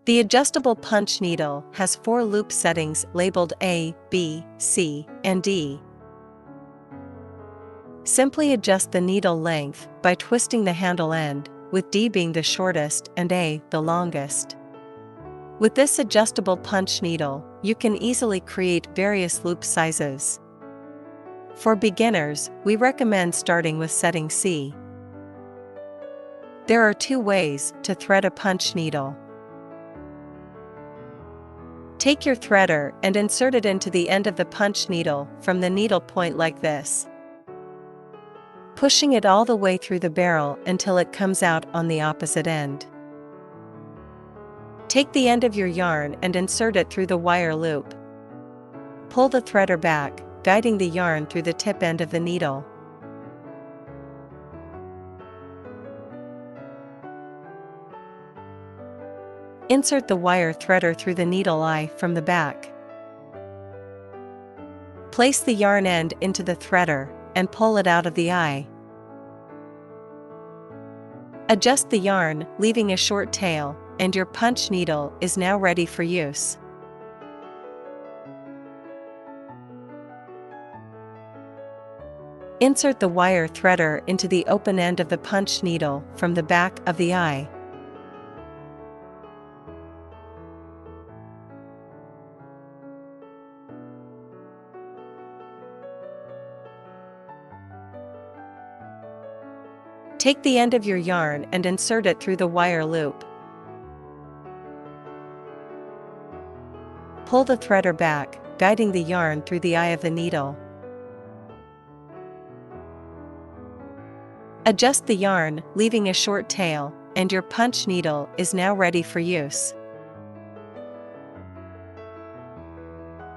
The adjustable punch needle has 4 loop settings labeled A, B, C, and D. Simply adjust the needle length by twisting the handle end, with D being the shortest and A the longest. With this adjustable punch needle, you can easily create various loop sizes. For beginners, we recommend starting with setting C. There are 2 ways to thread a punch needle. Take your threader and insert it into the end of the punch needle from the needle point like this, pushing it all the way through the barrel until it comes out on the opposite end. Take the end of your yarn and insert it through the wire loop. Pull the threader back, guiding the yarn through the tip end of the needle. Insert the wire threader through the needle eye from the back. Place the yarn end into the threader and pull it out of the eye. Adjust the yarn, leaving a short tail, and your punch needle is now ready for use. Insert the wire threader into the open end of the punch needle from the back of the eye. Take the end of your yarn and insert it through the wire loop. Pull the threader back, guiding the yarn through the eye of the needle. Adjust the yarn, leaving a short tail, and your punch needle is now ready for use.